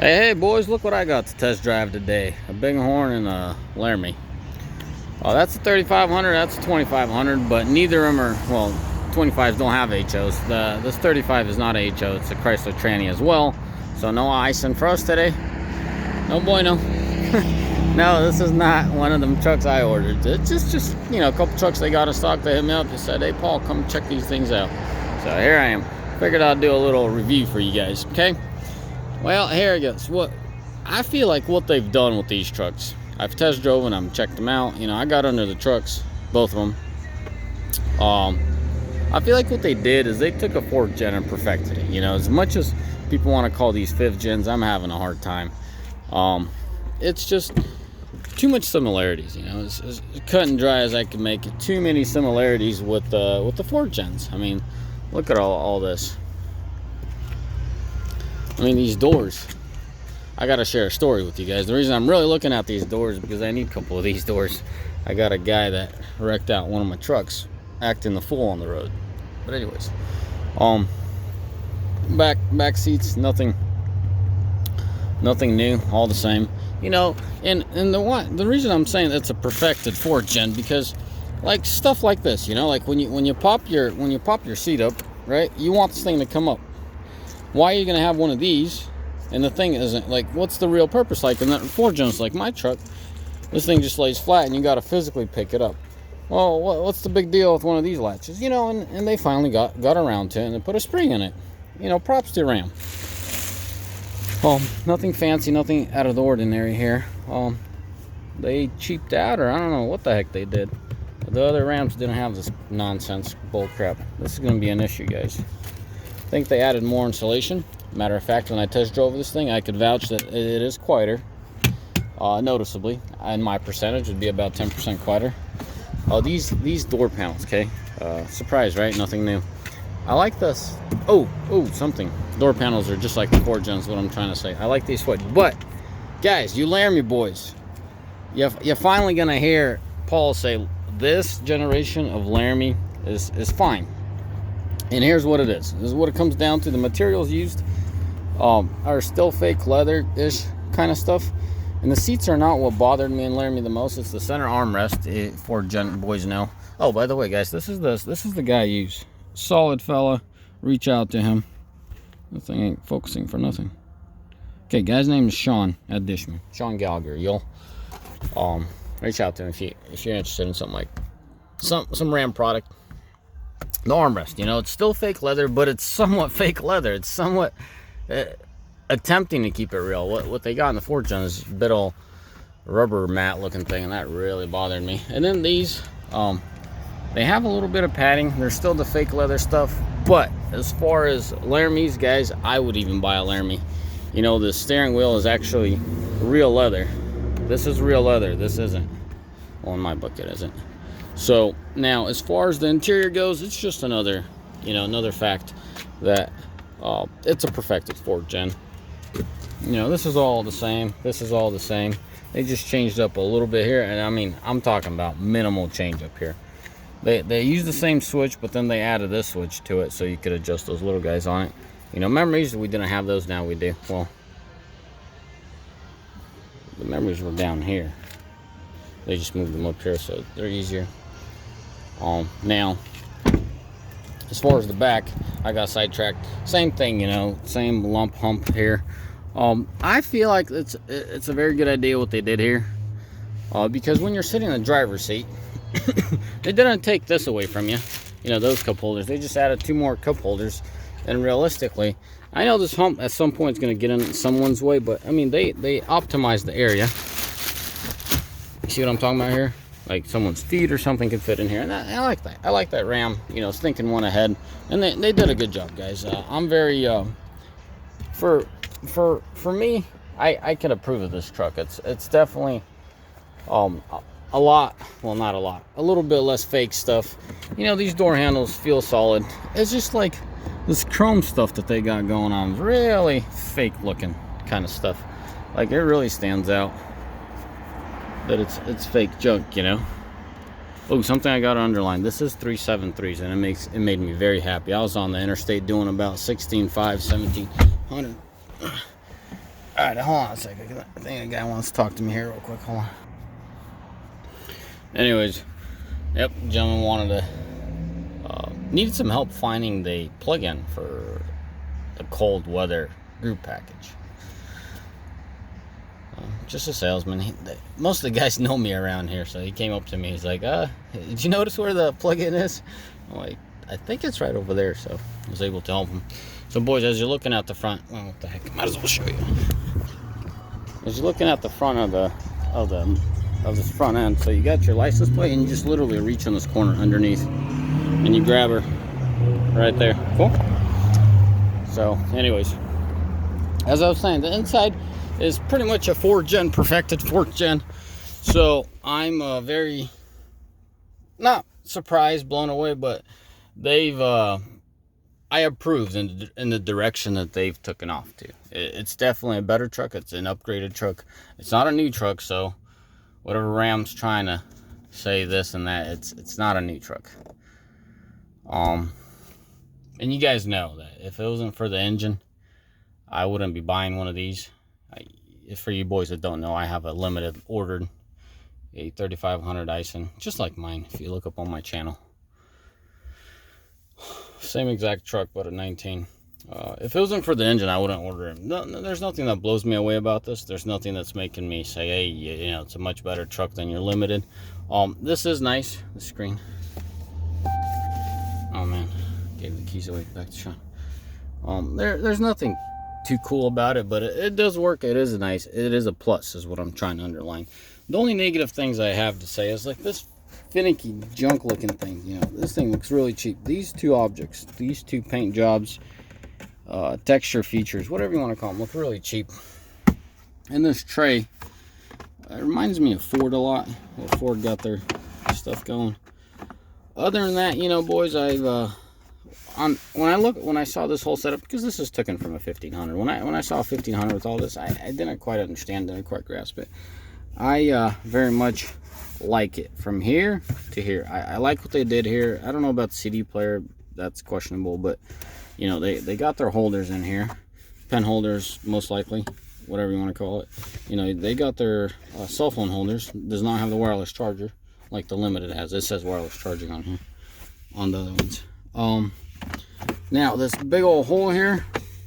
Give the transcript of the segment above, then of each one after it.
Hey boys, look what I got to test drive today. A Bighorn and a Laramie. That's a 3500, that's a 2500, but neither of them are, well, 25s don't have HOs. This 35 is not a HO, it's a Chrysler tranny as well. So no icing for us today. No bueno. No, this is not one of them trucks I ordered. It's just you know, a couple trucks they got in stock. They hit me up, they said, hey Paul, come check these things out. So here I am. Figured I'd do a little review for you guys, okay? Well, here it goes. What I feel like what they've done with these trucks. I've test drove and I've checked them out. You know, I got under the trucks, both of them. I feel like what they did is they took a 4th gen and perfected it. You know, as much as people want to call these 5th gens, I'm having a hard time. It's just too much similarities. You know, it's cut and dry as I can make it. Too many similarities with the 4th gens. I mean, look at all this. I mean, these doors. I gotta share a story with you guys. The reason I'm really looking at these doors is because I need a couple of these doors. I got a guy that wrecked out one of my trucks, acting the fool on the road. But anyways, back seats, nothing new, all the same. You know, and the reason I'm saying it's a perfected 4th gen, because like stuff like this, you know, like when you pop your seat up, right? You want this thing to come up. Why are you gonna have one of these and the thing isn't, like, what's the real purpose? Like in that 4th gens, like my truck, this thing just lays flat and you gotta physically pick it up. Well, what's the big deal with one of these latches? You know, and they finally got around to it and they put a spring in it. You know, props to Ram. Nothing fancy, nothing out of the ordinary here. They cheaped out, or I don't know what the heck they did. The other Rams didn't have this nonsense bull crap. This is gonna be an issue, guys. I think they added more insulation. Matter of fact, when I test drove this thing, I could vouch that it is quieter, noticeably. And my percentage would be about 10% quieter. These door panels, okay? Surprise, right? Nothing new. I like this. Something. Door panels are just like the 4th gens, what I'm trying to say. I like these switches. But, guys, you Laramie boys, you're finally going to hear Paul say, this generation of Laramie is fine. And here's what it is. This is what it comes down to. The materials used are still fake leather-ish kind of stuff. And the seats are not what bothered me in Laramie the most. It's the center armrest. 4th gen boys know. Oh, by the way, guys, this is the guy I use. Solid fella. Reach out to him. This thing ain't focusing for nothing. Okay, guy's name is Sean at Dishman. Sean Gallagher. You'll reach out to him if you're interested in something like some Ram product. The armrest, you know, it's still fake leather, but it's somewhat fake leather. It's somewhat attempting to keep it real. What they got in the 4th gen is a bit old rubber mat looking thing, and that really bothered me. And then these, they have a little bit of padding. They're still the fake leather stuff, but as far as Laramie's, guys, I would even buy a Laramie. You know, the steering wheel is actually real leather. This is real leather. This isn't. Well, in my book, it isn't. So now, as far as the interior goes, it's just another fact that it's a perfected 4th gen. You know, this is all the same. This is all the same. They just changed up a little bit here, and I mean, I'm talking about minimal change up here. They use the same switch, but then they added this switch to it, so you could adjust those little guys on it. You know, memories, we didn't have those. Now we do. Well, the memories were down here. They just moved them up here, so they're easier. Now, as far as the back, I got sidetracked. Same thing, you know, same lump hump here. I feel like it's a very good idea what they did here, because when you're sitting in the driver's seat, they didn't take this away from you. You know, those cup holders. They just added 2 more cup holders, and realistically, I know this hump at some point is going to get in someone's way, but I mean, they optimized the area. You see what I'm talking about here? Like someone's feet or something could fit in here, and I like that. I like that Ram, you know, is thinking one ahead, and they did a good job, guys. I'm very for me, I can approve of this truck. It's definitely a lot, well, not a lot, a little bit less fake stuff. You know, these door handles feel solid. It's just like this chrome stuff that they got going on, really fake looking kind of stuff. Like, it really stands out that it's fake junk, you know. Oh, something I got to underline. This is 373s, and it made me very happy. I was on the interstate doing about 16.5, 1700. Alright, hold on a second. I think a guy wants to talk to me here real quick. Hold on. Anyways, yep, gentleman wanted to needed some help finding the plug-in for the cold weather group package. Just a salesman. Most of the guys know me around here, so he came up to me. He's like, did you notice where the plug-in is? I'm like, I think it's right over there. So I was able to help him. So boys, as you're looking at the front, well, what the heck, might as well show you. As you're looking at the front of this front end, so you got your license plate, and you just literally reach in this corner underneath, and you grab her right there. Cool. So, anyways, as I was saying, the inside is pretty much a 4th gen, perfected 4th gen. So I'm very not surprised, blown away, but they've I approved in the direction that they've taken off to. It's definitely a better truck. It's an upgraded truck. It's not a new truck, so whatever Ram's trying to say this and that, it's not a new truck. And you guys know that if it wasn't for the engine, I wouldn't be buying one of these. For you boys that don't know, I have a limited ordered a 3500 Ison, just like mine, if you look up on my channel. Same exact truck, but a 19. If it wasn't for the engine, I wouldn't order it. No, there's nothing that blows me away about this. There's nothing that's making me say, hey, you know, it's a much better truck than your limited. This is nice, the screen. Oh man, gave the keys away. Back to Sean. There's nothing too cool about it, but it does work. It is nice. It is a plus, is what I'm trying to underline. The only negative things I have to say is like this finicky junk looking thing. You know, this thing looks really cheap. These two objects, these two paint jobs, texture features, whatever you want to call them, look really cheap. And this tray, it reminds me of Ford a lot. Well, Ford got their stuff going. Other than that, you know, boys, I've when I saw this whole setup, because this is taken from a 1500. When I saw a 1500 with all this, I didn't quite understand, didn't quite grasp it. I very much like it from here to here. I like what they did here. I don't know about the CD player, that's questionable, but you know, they got their holders in here, pen holders most likely, whatever you want to call it. You know, they got their cell phone holders. Does not have the wireless charger like the Limited has. It says wireless charging on here, on the other ones. Now this big old hole here,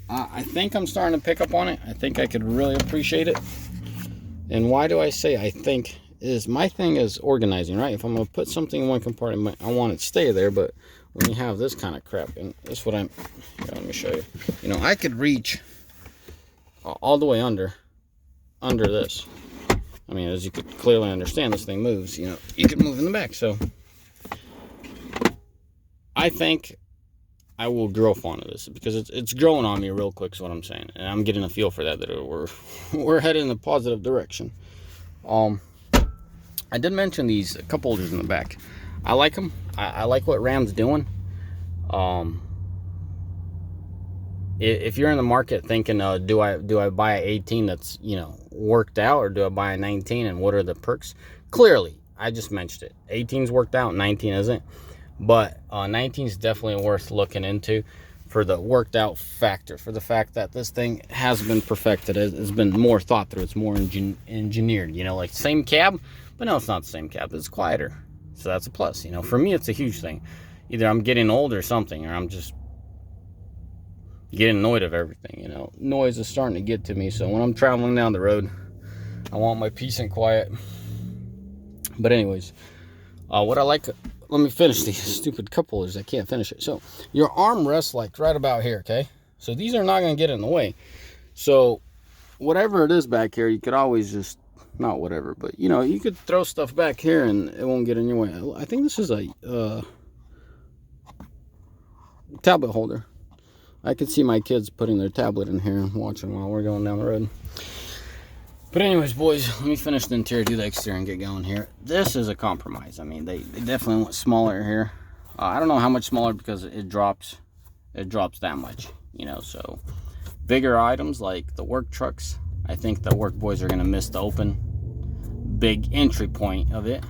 I think I'm starting to pick up on it. I think I could really appreciate it. And why do I say I think? Is my thing is organizing, right? If I'm gonna put something in one compartment, I want it to stay there. But when you have this kind of crap, and this is what I'm here, let me show you. You know, I could reach all the way under this. I mean, as you could clearly understand, this thing moves. You know, you can move in the back. So I think I will grow fond of this, because it's growing on me real quick, is what I'm saying, and I'm getting a feel for that we're headed in a positive direction. I did mention these cup holders in the back. I like them. I like what Ram's doing. If you're in the market thinking, do I buy an 18 that's, you know, worked out, or do I buy a 19, and what are the perks? Clearly, I just mentioned it. 18's worked out, 19 isn't. But 19 is definitely worth looking into for the worked out factor, for the fact that this thing has been perfected. It's been more thought through. It's more engineered, you know, like same cab, but no, it's not the same cab. It's quieter. So that's a plus. You know, for me, it's a huge thing. Either I'm getting old or something, or I'm just getting annoyed of everything. You know, noise is starting to get to me. So when I'm traveling down the road, I want my peace and quiet. But anyways, what I like, let me finish these stupid cup holders. I can't finish it. So your arm rests like right about here, okay? So these are not going to get in the way. So whatever it is back here, you could always just, not whatever, but you know, you could throw stuff back here and it won't get in your way. I think this is a tablet holder. I could see my kids putting their tablet in here and watching while we're going down the road. But anyways, boys, let me finish the interior, do the exterior, and get going here. This is a compromise. I mean, they definitely went smaller here. I don't know how much smaller, because it drops that much, you know. So bigger items like the work trucks, I think the work boys are going to miss the open big entry point of it.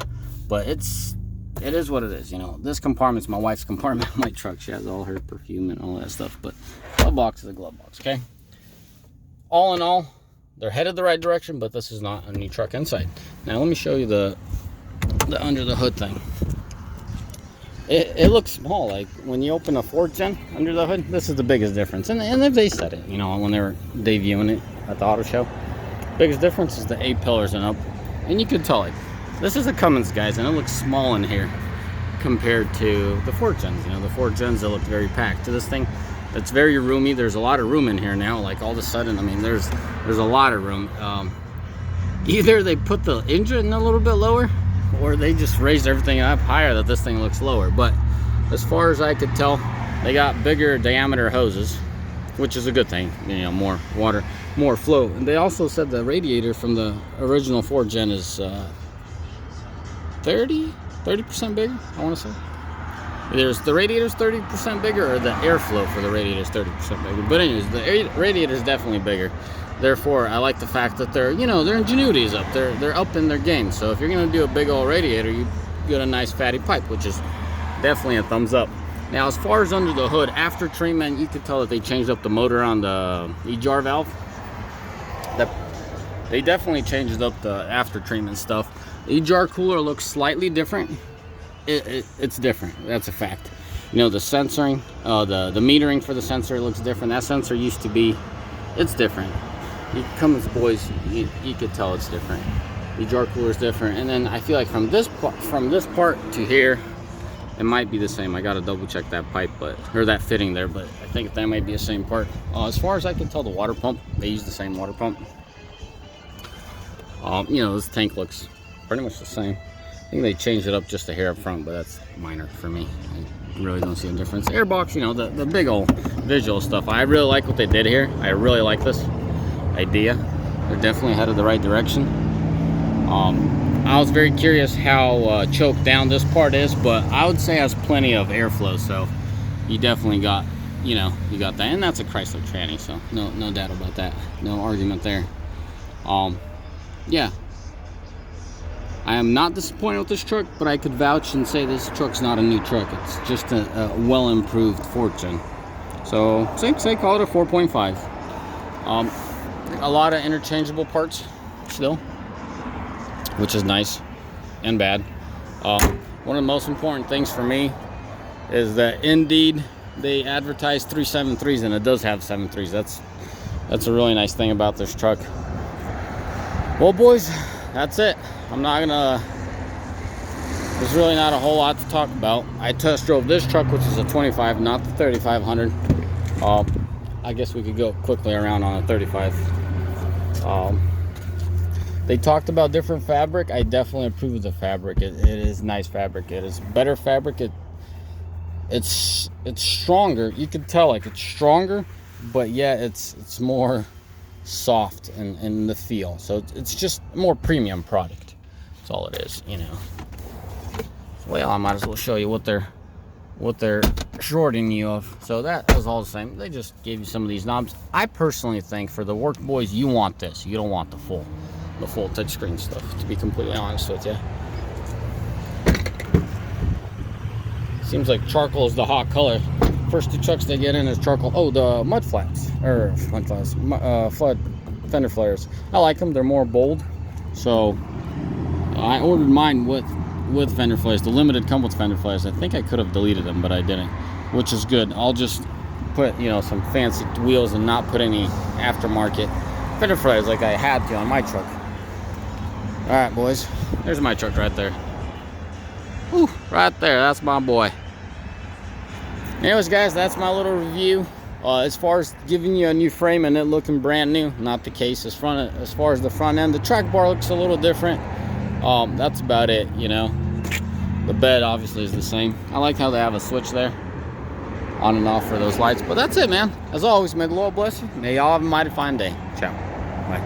But it is what it is, you know. This compartment's my wife's compartment in my truck. She has all her perfume and all that stuff. But glove box is a glove box, okay? All in all, they're headed the right direction, but this is not a new truck inside. Now let me show you the under the hood thing. It looks small. Like when you open a 4th gen under the hood, this is the biggest difference. And they said it, you know, when they were debuting it at the auto show. Biggest difference is the 8 pillars and up. And you can tell, like, this is a Cummins, guys, and it looks small in here compared to the 4th gens. You know, the 4th gens, they look very packed. To this thing, it's very roomy. There's a lot of room in here now. Like all of a sudden, I mean, there's a lot of room. Either they put the engine a little bit lower, or they just raised everything up higher that this thing looks lower. But as far as I could tell, they got bigger diameter hoses, which is a good thing. You know, more water, more flow. And they also said the radiator from the original 4th gen is 30% bigger, I want to say. There's the radiator's 30% bigger, or the airflow for the radiator is 30% bigger. But anyways, the radiator is definitely bigger. Therefore, I like the fact that their ingenuity is up. They're up in their game. So if you're gonna do a big old radiator, you get a nice fatty pipe, which is definitely a thumbs up. Now, as far as under the hood, after treatment, you could tell that they changed up the motor on the E-jar valve. They definitely changed up the after treatment stuff. The E-jar cooler looks slightly different. It's different. That's a fact. You know, the sensoring, the metering for the sensor looks different. That sensor used to be, it's different. Cummins boys, you could tell it's different. The jar cooler is different, and then I feel like from this part to here, it might be the same. I gotta double check that pipe, or that fitting there, but I think that might be the same part. As far as I can tell, the water pump, they use the same water pump. You know, this tank looks pretty much the same. I think they changed it up just a hair up front, but that's minor for me. I really don't see a difference. Airbox, you know, the big old visual stuff. I really like what they did here. I really like this idea. They're definitely headed the right direction. I was very curious how choked down this part is, but I would say it has plenty of airflow, so you definitely got, you know, you got that. And that's a Chrysler tranny, so no doubt about that. No argument there. Yeah. I am not disappointed with this truck, but I could vouch and say this truck's not a new truck. It's just a well-improved 4th gen. So, say call it a 4.5. A lot of interchangeable parts still, which is nice and bad. One of the most important things for me is that indeed they advertise 373s, and it does have 73s. That's a really nice thing about this truck. Well, boys, that's it. There's really not a whole lot to talk about. I test drove this truck, which is a 25, not the 3500. I guess we could go quickly around on a 35. They talked about different fabric. I definitely approve of the fabric. It is nice fabric. It is better fabric. It's stronger. You can tell, like, it's stronger, but yeah, it's more soft in the feel. So it's just a more premium product. That's all it is, you know. Well, I might as well show you what they're shorting you of. So that was all the same. They just gave you some of these knobs. I personally think for the work boys, you want this. You don't want the full touchscreen stuff, to be completely honest with you. Seems like charcoal is the hot color. First 2 trucks they get in is charcoal. Oh, the mud flats, flood fender flares. I like them. They're more bold. So I ordered mine with fender flares. The limited come with fender flares. I think I could have deleted them, but I didn't, which is good. I'll just put, you know, some fancy wheels and not put any aftermarket fender flares like I had to on my truck. All right, boys. There's my truck right there. Whew, right there. That's my boy. Anyways, guys, that's my little review. As far as giving you a new frame and it looking brand new, not the case. As far as the front end, the track bar looks a little different. That's about it, you know. The bed obviously is the same. I like how they have a switch there, on and off for those lights. But that's it, man. As always, may the Lord bless you. May y'all have a mighty fine day. Ciao. Bye.